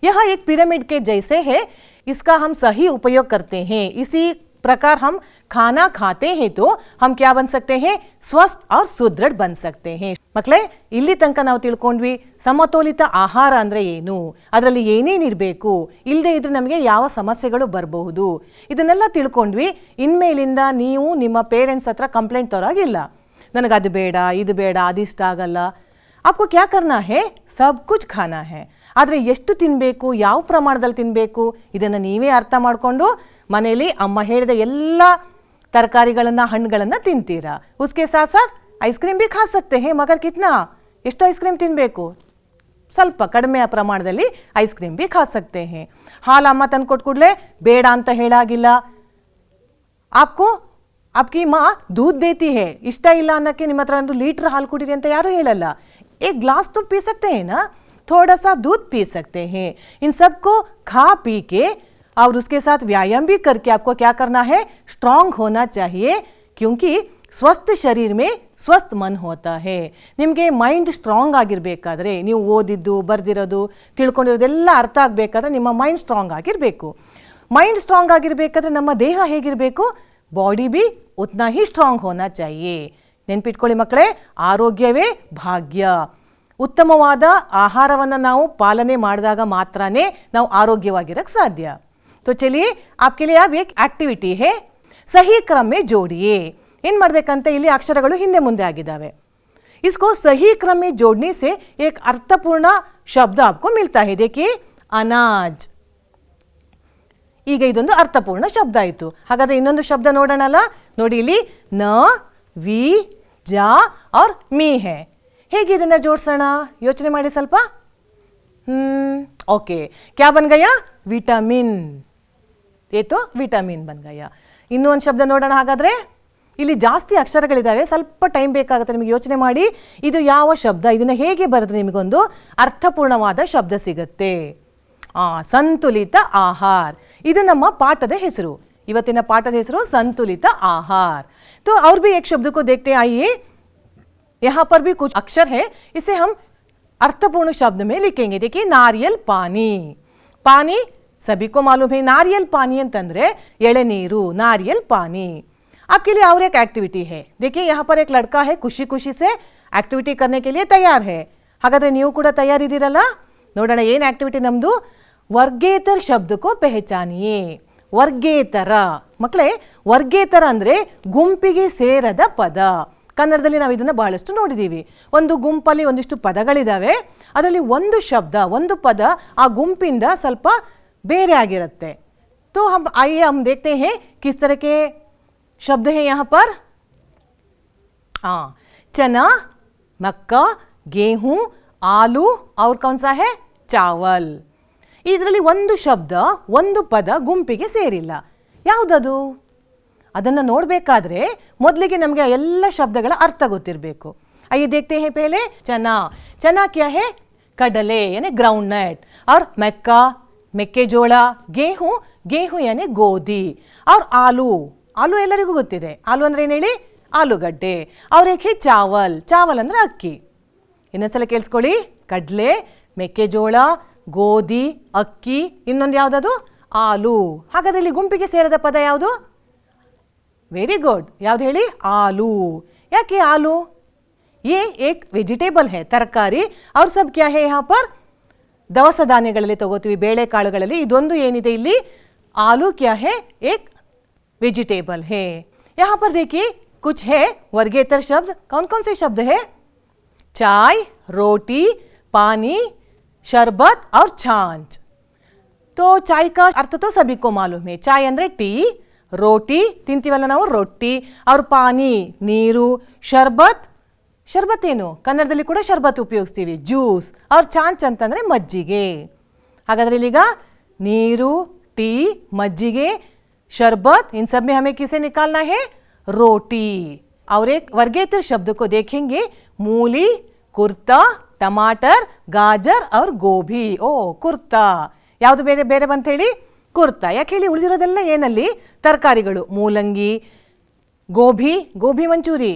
यह एक पिरामिड के जैसे है, इसका हम सही उपयोग करते हैं. इसी प्रकार हम खाना खाते हैं तो हम क्या बन सकते हैं, स्वस्थ और सुदृढ़ बन सकते हैं. ಮಕ್ಕಳೇ, ಇಲ್ಲಿ ತನಕ ನಾವು ತಿಳ್ಕೊಂಡ್ವಿ ಸಮತೋಲಿತ ಆಹಾರ ಅಂದ್ರೆ ಏನು, ಅದರಲ್ಲಿ ಏನೇನಿರಬೇಕು, ಇಲ್ಲದೆ ಇದ್ರೆ ನಮಗೆ ಯಾವ ಸಮಸ್ಯೆಗಳು ಬರಬಹುದು, ಇದನ್ನೆಲ್ಲ ತಿಳ್ಕೊಂಡ್ವಿ. ಇನ್ಮೇಲಿಂದ ನೀವು ನಿಮ್ಮ ಪೇರೆಂಟ್ಸ್ ಹತ್ರ ಕಂಪ್ಲೇಂಟ್ ತರೋಗಿಲ್ಲ, ನನಗೆ ಅದು ಬೇಡ, ಇದು ಬೇಡ, ಅದಿಷ್ಟ ಆಗಲ್ಲ. आपको क्या करना है, सब कुछ खाना है. ಆದರೆ ಎಷ್ಟು ತಿನ್ನಬೇಕು, ಯಾವ ಪ್ರಮಾಣದಲ್ಲಿ ತಿನ್ನಬೇಕು ಇದನ್ನು ನೀವೇ ಅರ್ಥ ಮಾಡಿಕೊಂಡು ಮನೆಯಲ್ಲಿ ಅಮ್ಮ ಹೇಳಿದ ಎಲ್ಲ ತರಕಾರಿಗಳನ್ನು, ಹಣ್ಣುಗಳನ್ನು ತಿಂತೀರಾ. उसके साथ साथ आइसक्रीम भी खा सकते हैं, मगर कितना, ಎಷ್ಟು ಐಸ್ಕ್ರೀಮ್ ತಿನ್ನಬೇಕು, ಸ್ವಲ್ಪ ಕಡಿಮೆ ಪ್ರಮಾಣದಲ್ಲಿ ಐಸ್ಕ್ರೀಮ್ भी खा सकते हैं. ಹಾಲು ಅಮ್ಮ ತಂದು ಕೊಟ್ಟು ಕೂಡಲೇ ಬೇಡ ಅಂತ ಹೇಳಾಗಿಲ್ಲ. आपको आपकी माँ दूध देती है, ಇಷ್ಟ ಇಲ್ಲ ಅನ್ನಕ್ಕೆ ನಿಮ್ಮ ಹತ್ರ ಒಂದು ಲೀಟರ್ ಹಾಲು ಕುಡಿರಿ ಅಂತ ಯಾರು ಹೇಳಲ್ಲ. एक ग्लास तो पी सकते हैं ना, थोड़ा सा दूध पी सकते हैं. इन सबको खा पी के और उसके साथ व्यायाम भी करके आपको क्या करना है, स्ट्रांग होना चाहिए. क्योंकि स्वस्थ शरीर में स्वस्थ मन होता है. ನಿಮಗೆ ಮೈಂಡ್ ಸ್ಟ್ರಾಂಗ್ ಆಗಿರಬೇಕಾದ್ರೆ, ನೀವು ಓದಿದ್ದು, ಬರ್ದಿರೋದು, ತಿಳ್ಕೊಂಡಿರೋದೆಲ್ಲ ಅರ್ಥ ಆಗಬೇಕಾದ್ರೆ ನಿಮ್ಮ ಮೈಂಡ್ ಸ್ಟ್ರಾಂಗ್ ಆಗಿರಬೇಕು. ಮೈಂಡ್ ಸ್ಟ್ರಾಂಗ್ ಆಗಿರಬೇಕಾದ್ರೆ ನಮ್ಮ ದೇಹ ಹೇಗಿರಬೇಕು, ಬಾಡಿ भी उतना ही स्ट्रांग होना चाहिए. ನೆನಪಿಟ್ಕೊಳ್ಳಿ ಮಕ್ಕಳೇ, ಆರೋಗ್ಯವೇ ಭಾಗ್ಯ. ಉತ್ತಮವಾದ ಆಹಾರವನ್ನು ನಾವು ಪಾಲನೆ ಮಾಡಿದಾಗ ಮಾತ್ರನೇ ನಾವು ಆರೋಗ್ಯವಾಗಿರಕ್ಕೆ ಸಾಧ್ಯ. तो चलिए आपके लिए अब एक एक्टिविटी है, सही क्रम में जोड़िए. ಏನು ಮಾಡಬೇಕಂತ, ಇಲ್ಲಿ ಅಕ್ಷರಗಳು ಹಿಂದೆ ಮುಂದೆ ಆಗಿದ್ದಾವೆ. इसको सही क्रम में जोड़ने से एक अर्थपूर्ण शब्द आपको मिलता है. देखिए, अनाज. ಈಗ ಇದೊಂದು ಅರ್ಥಪೂರ್ಣ ಶಬ್ದ ಆಯಿತು. ಹಾಗಾದರೆ ಇನ್ನೊಂದು ಶಬ್ದ ನೋಡೋಣಲ್ಲ. ನೋಡಿ ಇಲ್ಲಿ ನ, ವಿ, ಜಾ और मी है. ಹೇಗೆ ಇದನ್ನು ಜೋಡಿಸೋಣ, ಯೋಚನೆ ಮಾಡಿ ಸ್ವಲ್ಪ. ओके, क्या बन गया, विटामिन. ये तो विटामिन बन गया. ಇನ್ನೂ ಒಂದು ಶಬ್ದ ನೋಡೋಣ. ಹಾಗಾದರೆ ಇಲ್ಲಿ ಜಾಸ್ತಿ ಅಕ್ಷರಗಳಿದ್ದಾವೆ, ಸ್ವಲ್ಪ ಟೈಮ್ ಬೇಕಾಗುತ್ತೆ ನಿಮಗೆ ಯೋಚನೆ ಮಾಡಿ ಇದು ಯಾವ ಶಬ್ದ, ಇದನ್ನು ಹೇಗೆ ಬರೆದ್ರೆ ನಿಮಗೊಂದು ಅರ್ಥಪೂರ್ಣವಾದ ಶಬ್ದ ಸಿಗುತ್ತೆ. संतुलित आहार ಇದು ನಮ್ಮ ಪಾಠದ ಹೆಸರು ಇವತ್ತಿನ ಪಾಠದ ಹೆಸರು संतुलित आहार। तो और भी एक शब्द को देखते आइए, यहाँ पर भी कुछ अक्षर है, इसे हम अर्थपूर्ण शब्द में लिखेंगे। देखिए नारियल पानी, पानी सभी को मालूम है नारियल पानी ಅಂತಂದ್ರೆ ಎಳೆನೀರು नारियल पानी। आपके लिए और एक एक्टिविटी है, देखिए यहाँ पर एक लड़का है खुशी खुशी से एक्टिविटी करने के लिए तैयार है। ಹಾಗಾದ್ರೆ ನೀವು ಕೂಡ ತಯಾರಿದ್ದೀರಲ್ಲ? ನೋಡೋಣ ಏನು ಆಕ್ಟಿವಿಟಿ ನಮ್ಮದು, ವರ್ಗೇತರ ಶಬ್ದ को पहचानिए। ವರ್ಗೇತರ ಮಕ್ಕಳೇ, ವರ್ಗೇತರ ಅಂದರೆ ಗುಂಪಿಗೆ ಸೇರದ ಪದ। ಕನ್ನಡದಲ್ಲಿ ನಾವು ಇದನ್ನು ಬಹಳಷ್ಟು ನೋಡಿದ್ದೀವಿ, ಒಂದು ಗುಂಪಲ್ಲಿ ಒಂದಿಷ್ಟು ಪದಗಳಿದ್ದಾವೆ, ಅದರಲ್ಲಿ ಒಂದು ಶಬ್ದ ಒಂದು ಪದ ಆ ಗುಂಪಿಂದ ಸ್ವಲ್ಪ ಬೇರೆ ಆಗಿರುತ್ತೆ। तो हम आइए हम देखते हैं किस तरह के शब्द हैं यहाँ पर। चना, मक्का, गेहूं, आलू और कौन सा है चावल। ಇದರಲ್ಲಿ ಒಂದು ಶಬ್ದ ಒಂದು ಪದ ಗುಂಪಿಗೆ ಸೇರಿಲ್ಲ, ಯಾವುದದು? ಅದನ್ನು ನೋಡಬೇಕಾದ್ರೆ ಮೊದಲಿಗೆ ನಮಗೆ ಎಲ್ಲ ಶಬ್ದಗಳ ಅರ್ಥ ಗೊತ್ತಿರಬೇಕು। आइए देखते हैं पहले चना। चना क्या है? ಕಡಲೆ यानी ग्राउंडनट, और मक्का ಮೆಕ್ಕೆಜೋಳ, गेहूं गेहूं यानी ಗೋಧಿ, और आलू आलू ಎಲ್ಲರಿಗೂ ಗೊತ್ತಿದೆ, ಆಲೂ ಅಂದ್ರೆ ಏನು ಹೇಳಿ? ಆಲೂಗಡ್ಡೆ। और एक है चावल, चावल ಅಂದ್ರೆ ಅಕ್ಕಿ। ಇನ್ನೊಂದ್ಸಲ ಕೇಳಿಸ್ಕೊಳ್ಳಿ, ಕಡಲೆ, ಮೆಕ್ಕೆಜೋಳ, ಗೋಧಿ, ಅಕ್ಕಿ, ಇನ್ನೊಂದು ಯಾವುದದು? ಆಲೂ। ಹಾಗಾದ್ರೆ ಇಲ್ಲಿ ಗುಂಪಿಗೆ ಸೇರದ ಪದ ಯಾವುದು? ವೆರಿ ಗುಡ್, ಯಾವ್ದು ಹೇಳಿ? ಆಲೂ। ಯಾಕೆ ಆಲೂ? ये एक वेजिटेबल है, तरकारी, और सब क्या है यहाँ पर? ದವಸ ಧಾನ್ಯಗಳಲ್ಲಿ ತಗೋತೀವಿ, ಬೇಳೆಕಾಳುಗಳಲ್ಲಿ ಇದೊಂದು ಏನಿದೆ ಇಲ್ಲಿ आलू क्या है? एक वेजिटेबल है। यहाँ पर देखिए कुछ है वर्गेतर शब्द, कौन कौन से शब्द है? चाय, रोटी, पानी, शरबत और छाछ। तो चाय का अर्थ तो सभी को मालूम है, चाय ಅಂದ್ರೆ ಟೀ, रोटी ತಿಂತೀವಲ್ಲ ನಾವು ರೊಟ್ಟಿ, और पानी ನೀರು, ಶರ್ಬತ್ ಶರ್ಬತ್ ಏನು? ಕನ್ನಡದಲ್ಲಿ ಕೂಡ ಶರ್ಬತ್ ಉಪಯೋಗಿಸ್ತೀವಿ, ಜ್ಯೂಸ್, और छाछ ಅಂತಂದ್ರೆ ಮಜ್ಜಿಗೆ। ಹಾಗಾದ್ರೆ ಇಲ್ಲಿಗ ನೀರು, टी, मज्जिगे, शरबत, इन सब में हमें किसे निकालना है? रोटी। और एक वर्गेतर शब्द को देखेंगे, मूली, कुर्ता, टमाटर, गाजर और गोभी। ओ कुर्ता ಯಾವುದು ಬೇರೆ ಬೇರೆ ಬಂತ ಹೇಳಿ? ಕುರ್ತಾ। ಯಾಕೆ ಹೇಳಿ? ಉಳಿದಿರೋದೆಲ್ಲ ಏನಲ್ಲಿ ತರಕಾರಿಗಳು, ಮೂಲಂಗಿ, ಗೋಬಿ, ಗೋಬಿ ಮಂಚೂರಿ,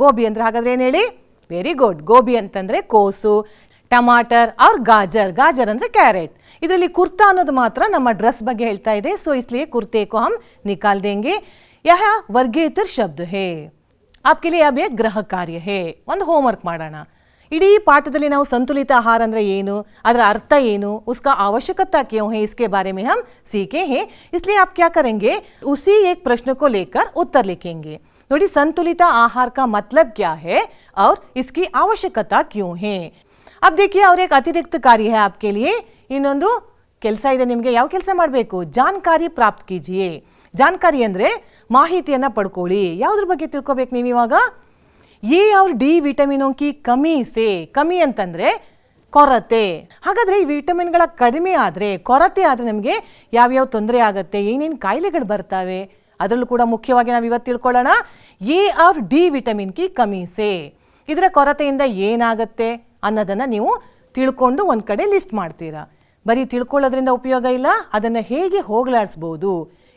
ಗೋಬಿ ಅಂದ್ರೆ ಹಾಗಾದ್ರೆ ಏನು ಹೇಳಿ? ವೆರಿ ಗುಡ್, ಗೋಬಿ ಅಂತಂದ್ರೆ ಕೋಸು, टमाटर और गाजर, गाजर ಅಂದ್ರೆ ಕ್ಯಾರೆಟ್। ಇದರಲ್ಲಿ ಕುರ್ತಾ ಅನ್ನೋದು ಮಾತ್ರ ನಮ್ಮ ಡ್ರೆಸ್ ಬಗ್ಗೆ ಹೇಳ್ತಾ ಇದೆ, सो इसलिए कुर्ते को हम निकाल देंगे। यह वर्गेतर शब्द है। आपके लिए अब एक गृह कार्य है, ಒಂದು ಹೋಮ್ವರ್ಕ್ ಮಾಡೋಣ। ಇಡೀ ಪಾಠದಲ್ಲಿ ನಾವು ಸಂತುಲಿತ ಆಹಾರ ಅಂದ್ರೆ ಏನು, ಅದರ ಅರ್ಥ ಏನು, उसका आवश्यकता क्यों है, इसके बारे में हम सीखे हैं। इसलिए आप क्या करेंगे, उसी एक प्रश्न को लेकर उत्तर लिखेंगे। ನೋಡಿ, संतुलित आहार का मतलब क्या है और इसकी आवश्यकता क्यों है। अब देखिए और एक अतिरिक्त कार्य है आपके लिए, ಇನ್ನೊಂದು ಕೆಲಸ ಇದೆ ನಿಮಗೆ। ಯಾವ ಕೆಲಸ ಮಾಡಬೇಕು? जानकारी प्राप्त कीजिए। जानकारी ಅಂದ್ರೆ ಮಾಹಿತಿಯನ್ನು ಪಡ್ಕೊಳ್ಳಿ। ಯಾವುದ್ರ ಬಗ್ಗೆ ತಿಳ್ಕೋಬೇಕು ನೀವು ಇವಾಗ? ಎ और ಡಿ ವಿಟಮಿನೋ ಕಿ ಕಮಿ ಸೆ, ಕಮಿ ಅಂತಂದ್ರೆ ಕೊರತೆ। ಹಾಗಾದ್ರೆ ಈ ವಿಟಮಿನ್ಗಳ ಕಡಿಮೆ ಆದರೆ, ಕೊರತೆ ಆದರೆ ನಮಗೆ ಯಾವ್ಯಾವ ತೊಂದರೆ ಆಗುತ್ತೆ, ಏನೇನು ಕಾಯಿಲೆಗಳು ಬರ್ತವೆ, ಅದರಲ್ಲೂ ಕೂಡ ಮುಖ್ಯವಾಗಿ ನಾವು ಇವತ್ತು ತಿಳ್ಕೊಳ್ಳೋಣ। ಎ और ಡಿ ವಿಟಮಿನ್ ಕಿ ಕಮಿ ಸೆ, ಇದರ ಕೊರತೆಯಿಂದ ಏನಾಗುತ್ತೆ ಅನ್ನೋದನ್ನು ನೀವು ತಿಳ್ಕೊಂಡು ಒಂದು ಕಡೆ ಲಿಸ್ಟ್ ಮಾಡ್ತೀರಾ। ಬರೀ ತಿಳ್ಕೊಳ್ಳೋದ್ರಿಂದ ಉಪಯೋಗ ಇಲ್ಲ, ಅದನ್ನು ಹೇಗೆ ಹೋಗಲಾಡಿಸ್ಬೋದು,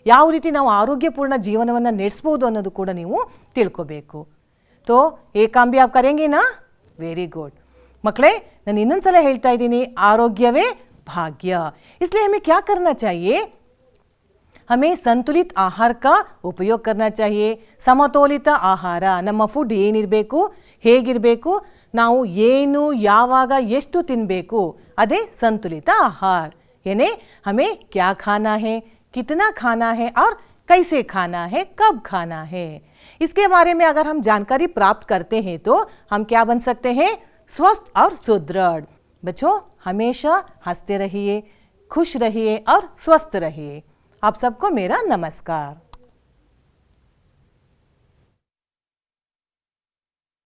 ಯಾವ ರೀತಿ ನಾವು ಆರೋಗ್ಯಪೂರ್ಣ ಜೀವನವನ್ನು ನಡೆಸ್ಬೋದು ಅನ್ನೋದು ಕೂಡ ನೀವು ತಿಳ್ಕೋಬೇಕು। तो ये काम भी आप करेंगे ना? Very good. मಕ್ಕಳೇ, ನಾನು ಇನ್ನೊಂದ್ಸಲ ಹೇಳ್ತಾ ಇದ್ದೀನಿ, ಆರೋಗ್ಯವೇ ಭಾಗ್ಯ। इसलिए हमें क्या करना चाहिए? हमें संतुलित आहार का उपयोग करना चाहिए। ಸಮತೋಲಿತ ಆಹಾರ, ನಮ್ಮ ಫುಡ್ ಏನಿರಬೇಕು, ಹೇಗಿರಬೇಕು, ನಾವು ಏನು ಯಾವಾಗ ಎಷ್ಟು ತಿನ್ನಬೇಕು, ಅದೇ संतुलित आहार। यानी हमें क्या खाना है, कितना खाना है और कैसे खाना है, कब खाना है, इसके बारे में अगर हम जानकारी प्राप्त करते हैं तो हम क्या बन सकते हैं? स्वस्थ और सुदृढ़। बच्चों, हमेशा हंसते रहिए, खुश रहिए और स्वस्थ रहिए। आप सबको मेरा नमस्कार।